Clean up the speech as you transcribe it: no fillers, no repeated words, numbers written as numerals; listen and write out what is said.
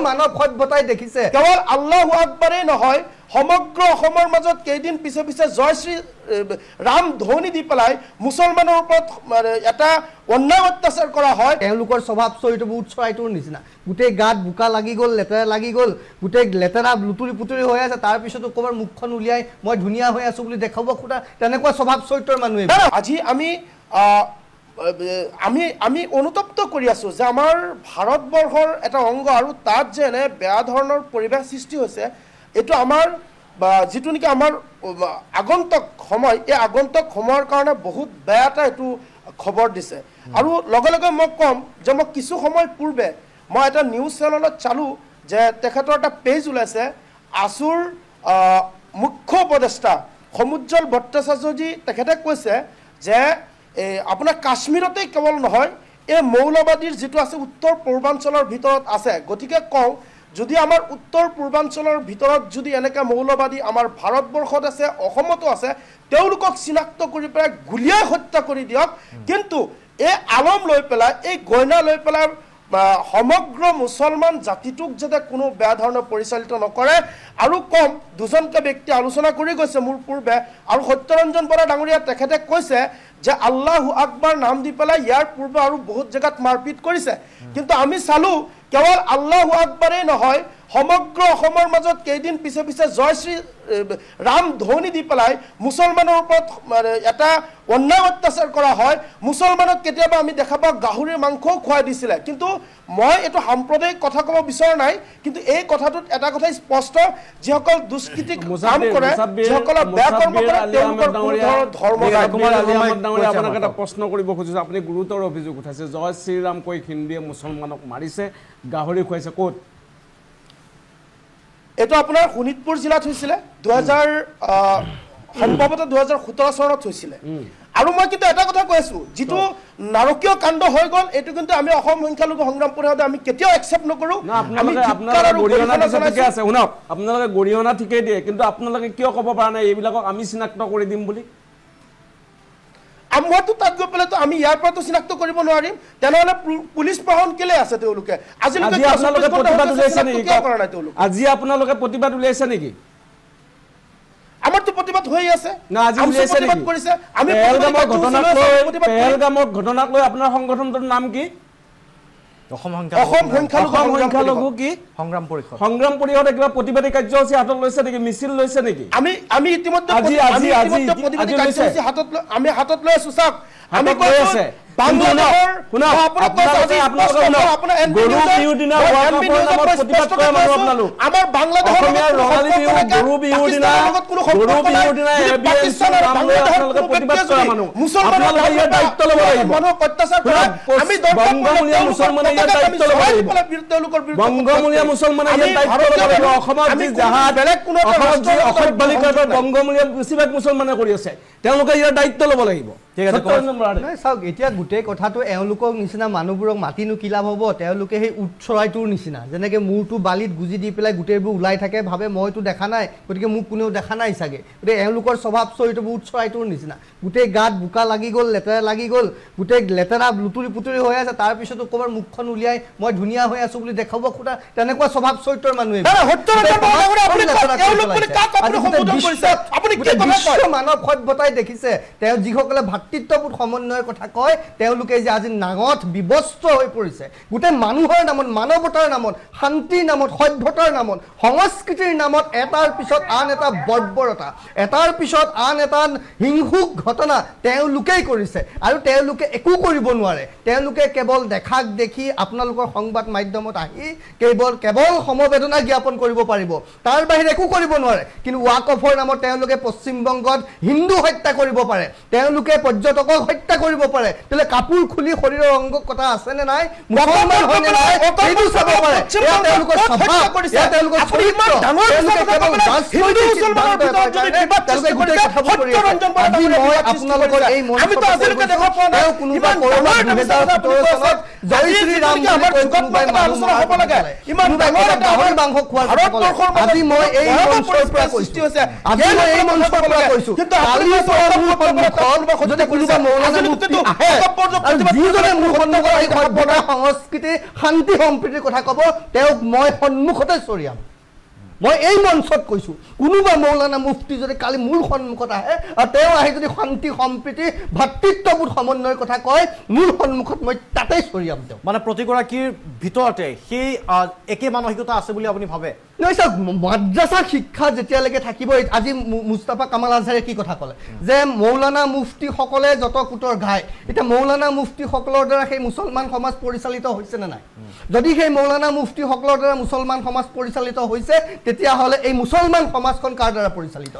মানৱ সভ্যতাই দেখিছে কেৱল আল্লাহু আকবাৰেই নহয় সমগ্ৰ অসমৰ মাজত কেইদিন পিছে পিছে জয় শ্ৰী ৰাম ধ্বনি দি পেলাই মুছলমানৰ ওপৰত এটা অন্যায় অত্যাচাৰ কৰা হয় তেওঁলোকৰ স্বভাৱ চৰিত্ৰবোৰ উৎসৰাইটোৰ নিচিনা গোটেই গাত বোকা লাগি গ'ল লেতেৰা লাগি গ'ল গোটেই লেতেৰা লুতুৰি পুতুৰি হৈ আছে তাৰ পিছতো ক'বাৰ মুখখন উলিয়াই মই ধুনীয়া হৈ আছো বুলি দেখাব খোটা তেনেকুৱা স্বভাৱ চৰিত্ৰৰ মানুহে আজি আমি অনুতপ্ত কৰি আছো যে আমাৰ ভাৰতবৰ্ষৰ এটা অংগ আৰু তাত যে এনে বেয়া ধৰণৰ পৰিৱেশ সৃষ্টি হৈছে এইটো আমাৰ যিটো নেকি আমাৰ আগন্তুক সময় এই আগন্তুক সময়ৰ কাৰণে বহুত বেয়া এটা এইটো খবৰ দিছে আৰু লগে লগে মই কম যে মই কিছু সময় পূৰ্বে মই এটা নিউজ চেনেলত চালো যে তেখেতৰ এটা পেজ ওলাইছে আসুৰ মুখ্য উপদেষ্টা সমুজ্জ্বল ভট্টাচাৰ্যজী তেখেতে কৈছে যে আপোনাৰ কাশ্মীৰতেই কেৱল নহয় এই মৌলবাদীৰ যিটো আছে উত্তৰ পূৰ্বাঞ্চলৰ ভিতৰত আছে গতিকে কওঁ যদি আমাৰ উত্তৰ পূৰ্বাঞ্চলৰ ভিতৰত যদি এনেকৈ মৌলবাদী আমাৰ ভাৰতবৰ্ষত আছে অসমতো আছে তেওঁলোকক চিনাক্ত কৰি পেলাই গুলিয়াই হত্যা কৰি দিয়ক কিন্তু এই আলম লৈ পেলাই এই গইনা লৈ পেলাই সমগ্ৰ মুছলমান জাতিটোক যাতে কোনো বেয়া ধৰণে পৰিচালিত নকৰে আৰু কম দুজনকে ব্যক্তি আলোচনা কৰি গৈছে মোৰ পূৰ্বে আৰু সত্যৰঞ্জন বৰা ডাঙৰীয়া তেখেতে কৈছে যে আল্লাহু আকবাৰ নাম দি পেলাই ইয়াৰ পূৰ্বে আৰু বহুত জেগাত মাৰপিট কৰিছে কিন্তু আমি চালো কেৱল আল্লাহু আকবাৰেই নহয় সমগ্ৰ অসমৰ মাজত কেইদিন পিছে পিছে জয় শ্ৰী ৰাম ধ্বনি দি পেলাই মুছলমানৰ ওপৰত এটা অন্যায় অত্যাচাৰ কৰা হয় মুছলমানক কেতিয়াবা আমি দেখা পাওঁ গাহৰিৰ মাংসও খুৱাই দিছিলে কিন্তু মই এইটো সাম্প্ৰদায়িক কথা ক'ব বিচৰা নাই কিন্তু এই কথাটোত এটা কথাই স্পষ্ট যিসকল দুষ্কৃতিক কাম কৰে যিসকল বেয়া কৰ্ম কৰে তেওঁলোকৰ ধৰ্ম আপোনাক এটা প্ৰশ্ন কৰিব খুজিছো আপুনি গুৰুতৰ অভিযোগ উঠাইছে জয় শ্ৰীৰাম কৈ হিন্দীয়ে মুছলমানক মাৰিছে গাহৰি খুৱাইছে ক'ত এটা আপোনাৰ শোণিতপুৰ জিলাত হৈছিল 2000 সম্ভৱতঃ 2017 চনত হৈছিল আৰু মই কিন্তু এটা কথা কৈ আছো যেটো নাৰকীয় কাণ্ড হৈ গল এটো কিন্তু আমি অসম সংখ্যালঘু সংগ্ৰাম পৰিষদে আমি কেতিয়াও একচেপ্ট নকৰো আমি আপোনালোকে গৰিহণা ঠিকে আছে শুনক আপোনালোকে গৰিহণা ঠিকে দিয়ে কিন্তু আপোনালোকে কিয় ক'ব পৰা নাই এইবিলাকক আমি চিনাক্ত কৰি দিম বুলি আমতো তাত গৈ পেলাই তো আমি ইয়াৰ পৰা চিনাক্ত কৰিব নোৱাৰিম তেনেহলে পুলিশ প্ৰশাসন কেলে আছে তেওঁলোকে আজিলৈকে আপোনালোকে প্ৰতিবাদ উলিয়াইছে নেকি আজি আপোনালোকে প্ৰতিবাদ উলিয়াইছে নেকি আমাৰটো প্ৰতিবাদ হৈ আছে না আজি উলিয়াইছে নেকি কৰিছে আমি পেহেলগামৰ ঘটনাক লৈ আপোনাৰ সংগঠনটোৰ নাম কি অসম সংখ্যালঘু কি সংগ্ৰাম পৰিষদ কিবা প্ৰতিবাদী কাৰ্যসূচী হাতত লৈছে নেকি মিছিল লৈছে নেকি আমি ইতিমধ্যে প্ৰতিবাদী কাৰ্যসূচী হাতত লৈ আছো চাওক আমি কৈ আছে বাংলাদেশৰ শুনা আপোনাৰ গৰু বিহুৰ দিনা প্ৰতিবাদ কৰা মানুহ আপোনালোক আমাৰ বাংলাদেশৰ ৰঙালী বিহু গৰু বিহুৰ দিনা পাকিস্তানৰ আপোনালোকে প্ৰতিবাদ কৰা মানুহ আপোনালোকে ইয়াৰ দায়িত্ব ল'ব লাগিব মানুহক অত্যাচাৰ কৰা আমি বংগমূলীয়া মুছলমানে ইয়াৰ দায়িত্ব ল'ব লাগিব বংগমূলীয়া মুছলমানে ইয়াৰ দায়িত্ব ল'ব লাগিব অসমত যি জাহাজ বেলেগ কোনো অসৎ বালিকাটো বংগমূলীয়া বেছিভাগ মুছলমানে কৰি আছে তেওঁলোকে ইয়াৰ দায়িত্ব ল'ব লাগিব ঠিক আছে চাওক এতিয়া গোটেই কথাটো এওঁলোকক নিচিনা মানুহবোৰক মাতিনো কি লাভ হ'ব তেওঁলোকে সেই উৎসৰাইটোৰ নিচিনা যেনেকৈ মূৰটো বালিত গুজি দি পেলাই গোটেইবোৰ ওলাই থাকে ভাবে মইতো দেখা নাই গতিকে মোক কোনেও দেখা নাই চাগে গতিকে এওঁলোকৰ স্বভাৱ চৰিত্ৰবোৰ উৎসৰাইটোৰ নিচিনা গোটেই গাত বোকা লাগি গ'ল লেতেৰা লাগি গ'ল গোটেই লেতেৰা লুতুৰি পুতুৰি হৈ আছে তাৰ পিছতো ক'বাৰ মুখখন উলিয়াই মই ধুনীয়া হৈ আছো বুলি দেখাব খোটা তেনেকুৱা স্বভাৱ চৰিত্ৰৰ মানুহে মানৱ সভ্যতাই দেখিছে তেওঁ যিসকলে ভাতৃত্ববোধ সমন্বয়ৰ কথা কয় তেওঁলোকে যে আজি নাঙত বিবস্ত্ৰ হৈ পৰিছে গোটেই মানুহৰ নামত মানৱতাৰ নামত শান্তিৰ নামত সভ্যতাৰ নামত সংস্কৃতিৰ নামত এটাৰ পিছত আন এটা বৰ্বৰতা এটাৰ পিছত আন এটা হিংসুক ঘটনা তেওঁলোকেই কৰিছে আৰু তেওঁলোকে একো কৰিব নোৱাৰে তেওঁলোকে কেৱল দেখাক দেখি আপোনালোকৰ সংবাদ মাধ্যমত আহি কেৱল সমবেদনা জ্ঞাপন কৰিব পাৰিব তাৰ বাহিৰে একো কৰিব নোৱাৰে কিন্তু ৱাকফৰ নামত তেওঁলোকে পশ্চিম বংগত হিন্দু হত্যা কৰিব পাৰে তেওঁলোকে পৰ্যটকক হত্যা কৰিব পাৰে তেলে কাপোৰ খুলি শৰীৰৰ অংগ কথা আছে নে নাই মুছলমান হয় নে নাই এইটো চাব পাৰে এয়া তেওঁলোকৰ স্বভাৱ এয়া তেওঁলোকৰ চৰিত্ৰ তেওঁলোকে কেৱল ৰাজনৈতিক সিদ্ধান্ত যদি বিবাদ সৃষ্টি কৰি আজি মই আপোনালোকৰ এই মঞ্চত আজিলৈকে দেখা পোৱা নাই কোনোবা কৰোনা 2017 চনত জয় শ্ৰী ৰাম আমাৰ কোনোবাই আলোচনা হ'ব লাগে ইমান ডাঙৰ এটা গাহৰি মাংস খোৱাৰ আজি মই এই মঞ্চৰ পৰা সৃষ্টি হৈছে আজি মই এই মঞ্চৰ পৰা কৈছো কিন্তু কালি যদি কোনোবা মৌলানা মুফতি আহে আৰু যিজনে মোৰ সন্মুখত আহি সভ্যতা সংস্কৃতি শান্তি সম্প্ৰীতিৰ কথা ক'ব তেওঁক মই সন্মুখতে চৰিয়াম মই এই মঞ্চত কৈছো কোনোবা মৌলানা মুফতি যদি কালি মোৰ সন্মুখত আহে আৰু তেওঁ আহি যদি শান্তি সম্প্ৰীতি ভাতৃত্ববোধ সমন্বয়ৰ কথা কয় মোৰ সন্মুখত মই তাতেই চৰিয়াম তেওঁ মানে প্ৰতিগৰাকীৰ ভিতৰতে সেই একে মানসিকতা আছে বুলি আপুনি ভাবে নহয় চাওক মাদ্ৰাছা শিক্ষা যেতিয়ালৈকে থাকিব আজি মুস্তাফা কামাল আজহাৰে কি কথা ক'লে যে মৌলানা মুফতিসকলে যত কুটৰ গায় এতিয়া মৌলানা মুফতিসকলৰ দ্বাৰা সেই মুছলমান সমাজ পৰিচালিত হৈছে নে নাই যদি সেই মৌলানা মুফতিসকলৰ দ্বাৰা মুছলমান সমাজ পৰিচালিত হৈছে তেতিয়াহ'লে এই মুছলমান সমাজখন কাৰ দ্বাৰা পৰিচালিত